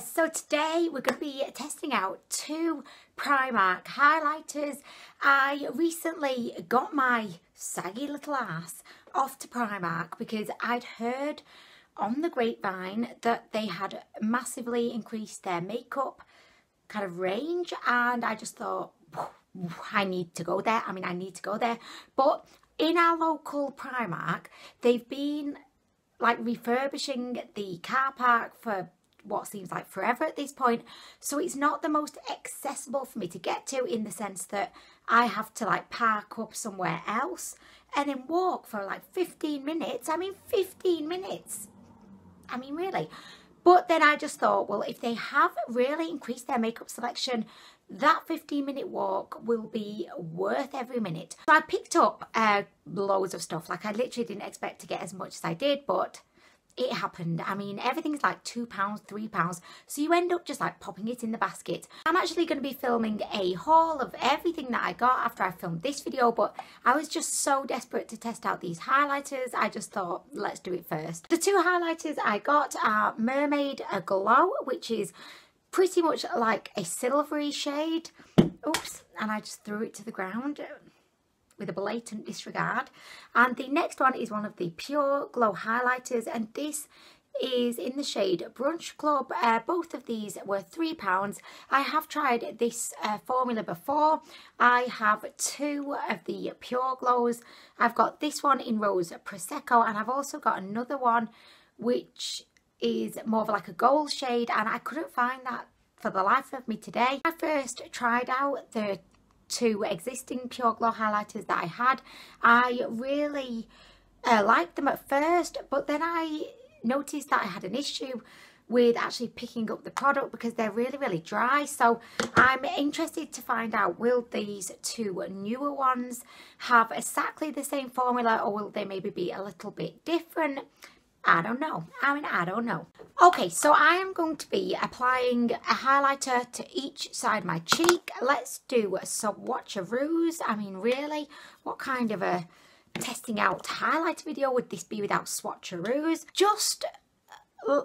So today we're going to be testing out two Primark highlighters. I recently got my saggy little ass off to Primark because I'd heard on the grapevine that they had massively increased their makeup kind of range, and I just thought, I need to go there. I need to go there. But in our local Primark, they've been like refurbishing the car park for what seems like forever at this point, so it's not the most accessible for me to get to, in the sense that I have to like park up somewhere else and then walk for like 15 minutes. 15 minutes, really. But then I just thought, well, if they have really increased their makeup selection, that 15-minute walk will be worth every minute. So I picked up loads of stuff. Like, I literally didn't expect to get as much as I did, but it happened. Everything's like £2, £3, so you end up just like popping it in the basket. I'm actually going to be filming a haul of everything that I got after I filmed this video, but I was just so desperate to test out these highlighters, I just thought, let's do it first. The two highlighters I got are Mermaid Glow, which is pretty much like a silvery shade. Oops, and I just threw it to the ground with a blatant disregard. And the next one is one of the Pure Glow highlighters, and this is in the shade Brunch Club. Both of these were £3. I have tried this formula before. I have two of the Pure Glows. I've got this one in Rose Prosecco, and I've also got another one which is more of like a gold shade, and I couldn't find that for the life of me today. I first tried out the two existing Pure Glow highlighters that I had. I really liked them at first, but then I noticed that I had an issue with actually picking up the product because they're really dry. So I'm interested to find out, will these two newer ones have exactly the same formula, or will they maybe be a little bit different? I don't know. I don't know. Okay, so I am going to be applying a highlighter to each side of my cheek. Let's do some swatcheroos. Really, what kind of a testing out highlighter video would this be without swatcheroos? Just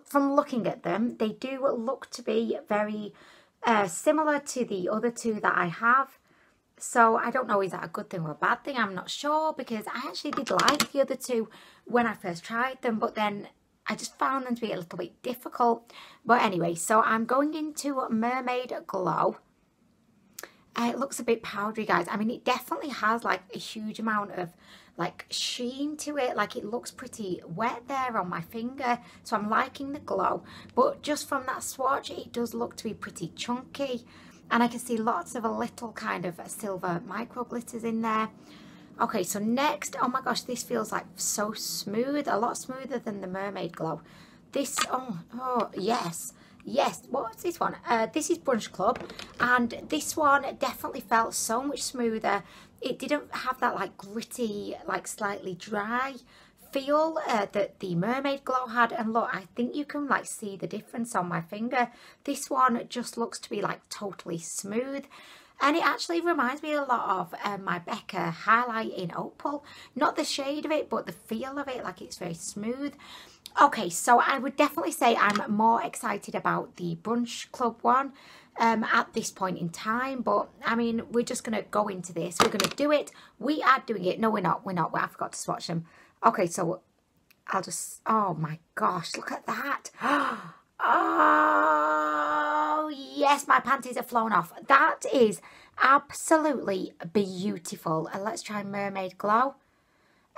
from looking at them, they do look to be very similar to the other two that I have. So I don't know, is that a good thing or a bad thing? I'm not sure, because I actually did like the other two when I first tried them, but then I just found them to be a little bit difficult. But anyway, so I'm going into Mermaid Glow. It looks a bit powdery, guys. It definitely has like a huge amount of like sheen to it. Like, it looks pretty wet there on my finger, so I'm liking the glow. But just from that swatch, it does look to be pretty chunky. And I can see lots of a little kind of silver micro glitters in there. Okay, so next, oh my gosh, this feels like so smooth, a lot smoother than the Mermaid Glow. This, oh yes, what's this one? This is Brunch Club, and this one definitely felt so much smoother. It didn't have that like gritty, like slightly dry feel that the Mermaid Glow had. And look, I think you can like see the difference on my finger. This one just looks to be like totally smooth, and it actually reminds me a lot of my Becca highlight in Opal. Not the shade of it, but the feel of it, like it's very smooth. Okay, so I would definitely say I'm more excited about the Brunch Club one at this point in time. But we're just gonna go into this, we're gonna do it, we are doing it. No, we're not, I forgot to swatch them. Okay, so I'll just, oh my gosh, look at that. Oh, yes, my panties have flown off. That is absolutely beautiful. And let's try Mermaid Glow.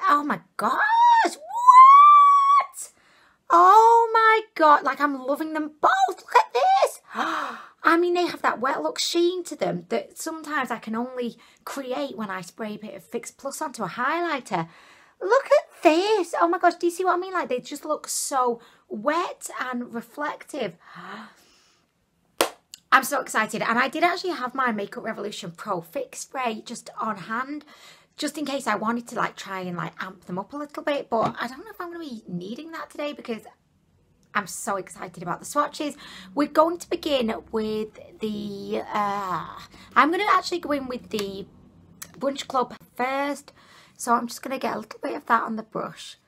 Oh my gosh, what? Oh my God, like, I'm loving them both. Look at this. They have that wet look sheen to them that sometimes I can only create when I spray a bit of Fix Plus onto a highlighter. Look at this. Oh my gosh, do you see what I mean? Like, they just look so wet and reflective. I'm so excited. And I did actually have my Makeup Revolution Pro Fix Spray just on hand, just in case I wanted to like try and like amp them up a little bit. But I don't know if I'm going to be needing that today, because I'm so excited about the swatches. We're going to begin with the, I'm going to actually go in with the Brunch Club first. So I'm just going to get a little bit of that on the brush.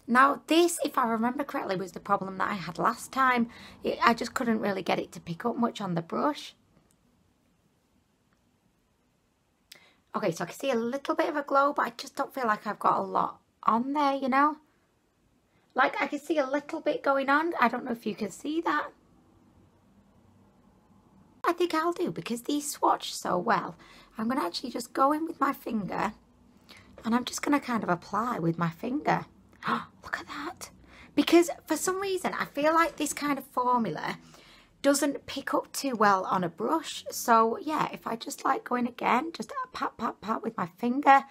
Now this, if I remember correctly, was the problem that I had last time. I just couldn't really get it to pick up much on the brush. Okay, so I can see a little bit of a glow, but I just don't feel like I've got a lot on there, you know? Like, I can see a little bit going on. I don't know if you can see that. I think I'll do, because these swatch so well. I'm going to actually just go in with my finger, and I'm just going to kind of apply with my finger. Look at that. Because for some reason, I feel like this kind of formula doesn't pick up too well on a brush. So yeah, if I just like go in again, just pat, pat, pat with my finger,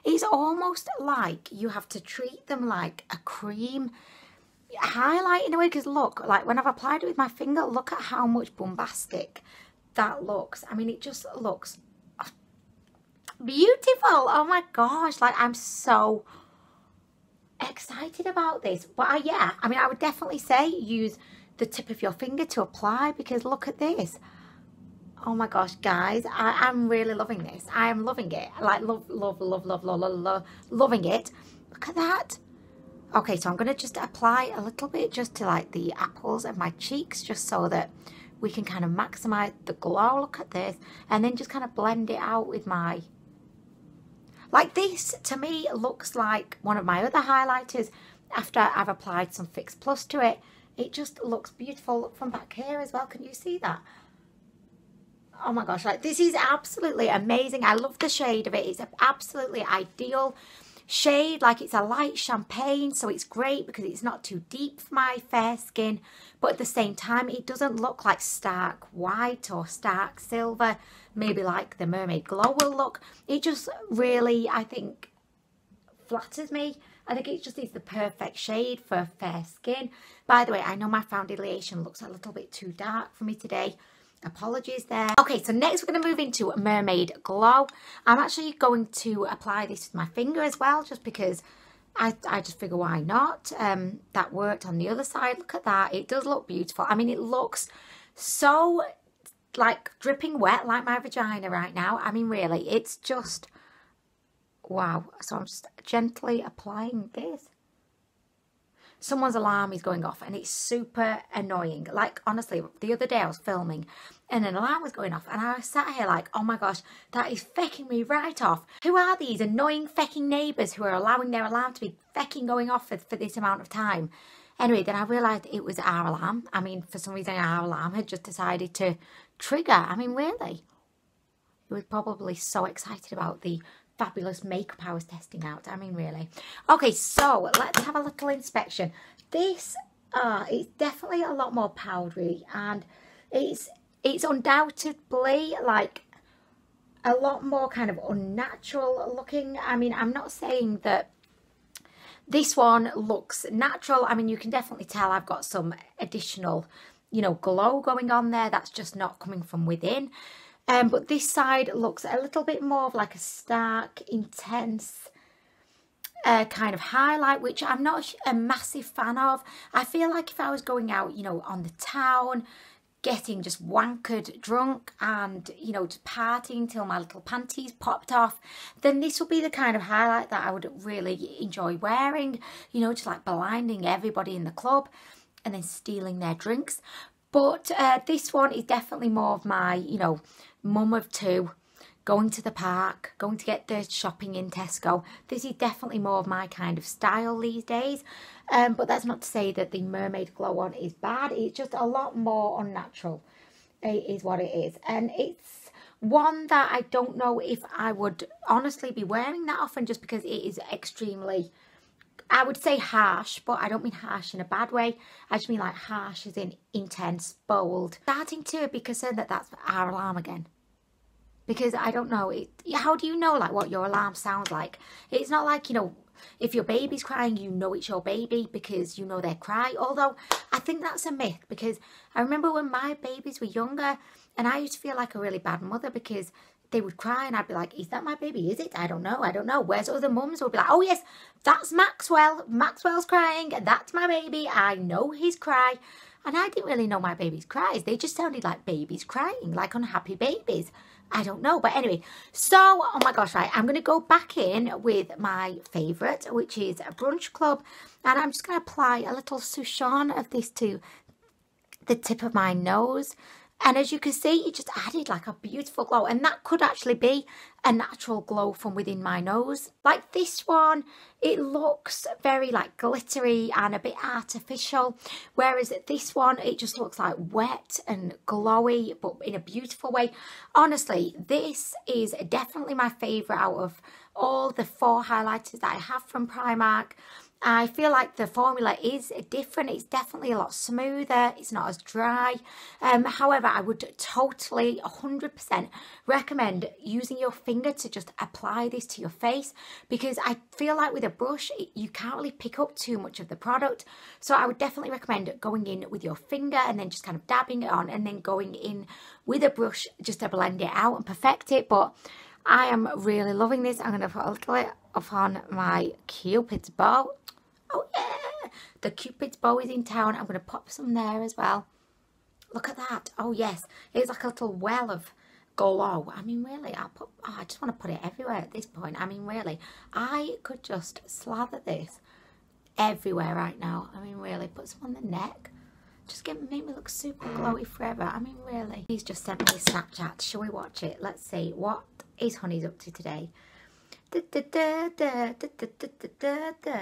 it's almost like you have to treat them like a cream highlight in a way. Because look, like when I've applied it with my finger, look at how much bombastic that looks. I mean, it just looks beautiful. Oh my gosh, like I'm so excited about this. But yeah, I mean, I would definitely say use the tip of your finger to apply, because look at this. Oh my gosh, guys, I'm really loving this. I am loving it. Like loving it. Look at that. Okay, so I'm going to just apply a little bit just to like the apples of my cheeks, just so that we can kind of maximize the glow. Look at this. And then just kind of blend it out with my... Like this, to me, looks like one of my other highlighters after I've applied some Fix Plus to it. It just looks beautiful. Look from back here as well. Can you see that? Oh my gosh, like this is absolutely amazing. I love the shade of it. It's an absolutely ideal shade. Like it's a light champagne, so it's great because it's not too deep for my fair skin. But at the same time, it doesn't look like stark white or stark silver, maybe like the Mermaid Glow will look. It just really, I think, flatters me. I think it just is the perfect shade for fair skin. By the way, I know my foundation looks a little bit too dark for me today. Apologies there. Okay, so next we're going to move into Mermaid Glow. I'm actually going to apply this with my finger as well, just because I just figure why not. That worked on the other side. Look at that. It does look beautiful. I mean, it looks so like dripping wet like my vagina right now. I mean, really, it's just... wow. So I'm just gently applying this. Someone's alarm is going off and it's super annoying. Like, honestly, the other day I was filming and an alarm was going off and I was sat here like, oh my gosh, that is fecking me right off. Who are these annoying fecking neighbours who are allowing their alarm to be fecking going off for this amount of time? Anyway, then I realised it was our alarm. I mean, for some reason our alarm had just decided to trigger. I mean, really? It was probably so excited about the fabulous makeup I was testing out. I mean, really. Okay, so let's have a little inspection. This is definitely a lot more powdery, and it's undoubtedly like a lot more kind of unnatural looking. I mean, I'm not saying that this one looks natural. I mean, you can definitely tell I've got some additional, you know, glow going on there. That's just not coming from within. But this side looks a little bit more of like a stark, intense kind of highlight, which I'm not a massive fan of. I feel like if I was going out, you know, on the town, getting just wankered drunk and, you know, just partying till my little panties popped off, then this would be the kind of highlight that I would really enjoy wearing, you know, just like blinding everybody in the club and then stealing their drinks. But this one is definitely more of my, you know, mum of two, going to the park, going to get the shopping in Tesco. This is definitely more of my kind of style these days. But that's not to say that the Mermaid Glow one is bad. It's just a lot more unnatural, is what it is. And it's one that I don't know if I would honestly be wearing that often, just because it is extremely... I would say harsh, but I don't mean harsh in a bad way. I just mean like harsh as in intense, bold. Starting to be concerned that that's our alarm again. Because I don't know, how do you know like what your alarm sounds like? It's not like, you know, if your baby's crying, you know it's your baby because you know they cry. Although I think that's a myth, because I remember when my babies were younger and I used to feel like a really bad mother because they would cry and I'd be like, is that my baby? Is it? I don't know. I don't know. Whereas other mums would be like, oh yes, that's Maxwell. Maxwell's crying. That's my baby. I know his cry. And I didn't really know my baby's cries. They just sounded like babies crying, like unhappy babies. I don't know. But anyway, so, oh my gosh, right. I'm going to go back in with my favourite, which is a Brunch Club. And I'm just going to apply a little souchon of this to the tip of my nose. And as you can see, it just added like a beautiful glow. And that could actually be a natural glow from within my nose. Like this one, it looks very like glittery and a bit artificial. Whereas this one, it just looks like wet and glowy, but in a beautiful way. Honestly, this is definitely my favourite out of all the 4 highlighters that I have from Primark. I feel like the formula is different. It's definitely a lot smoother. It's not as dry. However, I would totally 100% recommend using your finger to just apply this to your face, because I feel like with a brush, you can't really pick up too much of the product. So I would definitely recommend going in with your finger and then just kind of dabbing it on and then going in with a brush just to blend it out and perfect it. But I am really loving this. I'm going to put a little bit upon my Cupid's bow. Oh yeah, the Cupid's bow is in town. I'm going to pop some there as well. Look at that. Oh yes, it's like a little well of glow. I mean really, I just want to put it everywhere at this point. I mean really, I could just slather this everywhere right now. I mean really, put some on the neck. Just make me look super glowy forever. I mean really. He's just sent me a Snapchat. Shall we watch it? Let's see. What is Honey's up to today? Da, da, da, da, da, da, da, da, da.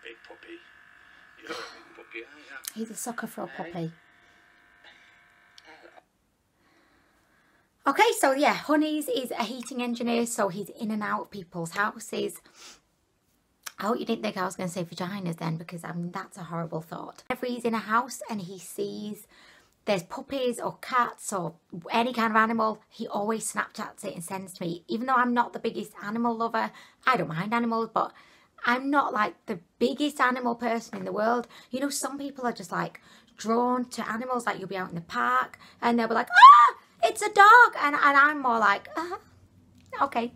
Big puppy. You're a big puppy, aren't you? He's a sucker for a puppy. Okay, so yeah, Honey's is a heating engineer, so he's in and out of people's houses. I hope you didn't think I was going to say vaginas then, because I mean, that's a horrible thought. Whenever he's in a house and he sees there's puppies or cats or any kind of animal, he always Snapchats it and sends to me. Even though I'm not the biggest animal lover, I don't mind animals, but I'm not like the biggest animal person in the world. You know, some people are just like drawn to animals. Like you'll be out in the park and they'll be like, ah, it's a dog. And I'm more like, okay.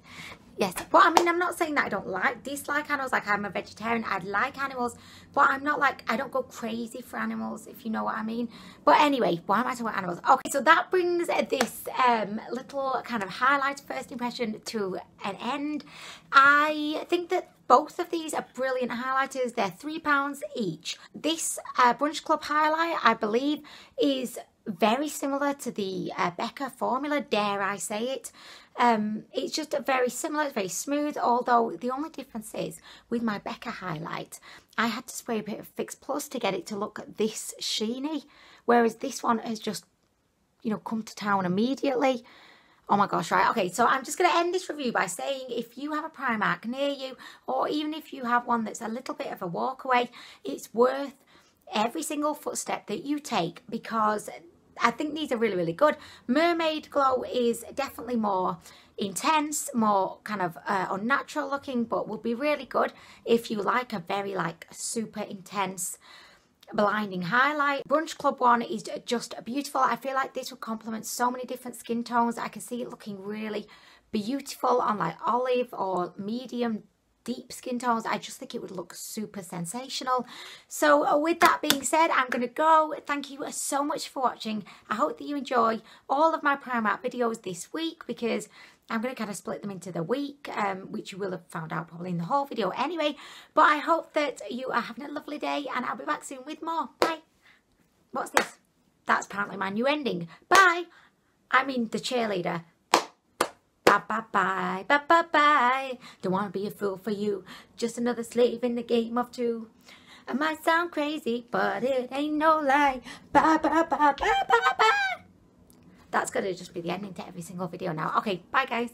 Yes, but I mean, I'm not saying that I don't dislike animals. Like I'm a vegetarian, I like animals, but I'm not like, I don't go crazy for animals, if you know what I mean. But anyway, why am I talking about animals? Okay, so that brings this little kind of highlight first impression to an end. I think that both of these are brilliant highlighters. They're £3 each. This Brunch Club highlight, I believe, is very similar to the Becca formula, dare I say it. It's just very similar, it's very smooth, although the only difference is with my Becca highlight, I had to spray a bit of Fix Plus to get it to look this sheeny, whereas this one has just, you know, come to town immediately. Oh my gosh, right, okay, so I'm just going to end this review by saying if you have a Primark near you, or even if you have one that's a little bit of a walk away, it's worth every single footstep that you take, because I think these are really, really good. Mermaid Glow is definitely more intense, more kind of unnatural looking, but will be really good if you like a very like super intense blinding highlight. Brunch Club one is just beautiful. I feel like this would complement so many different skin tones. I can see it looking really beautiful on like olive or medium deep skin tones. I just think it would look super sensational. So with that being said, I'm going to go. Thank you so much for watching. I hope that you enjoy all of my Primark videos this week, because I'm going to kind of split them into the week, which you will have found out probably in the whole video anyway. But I hope that you are having a lovely day, and I'll be back soon with more. Bye. What's this? That's apparently my new ending. Bye. I mean the cheerleader. Bye, bye, bye, bye, bye, bye. Don't want to be a fool for you. Just another slave in the game of two. I might sound crazy, but it ain't no lie. Bye, bye, bye, bye, bye, bye. That's going to just be the ending to every single video now. Okay, bye guys.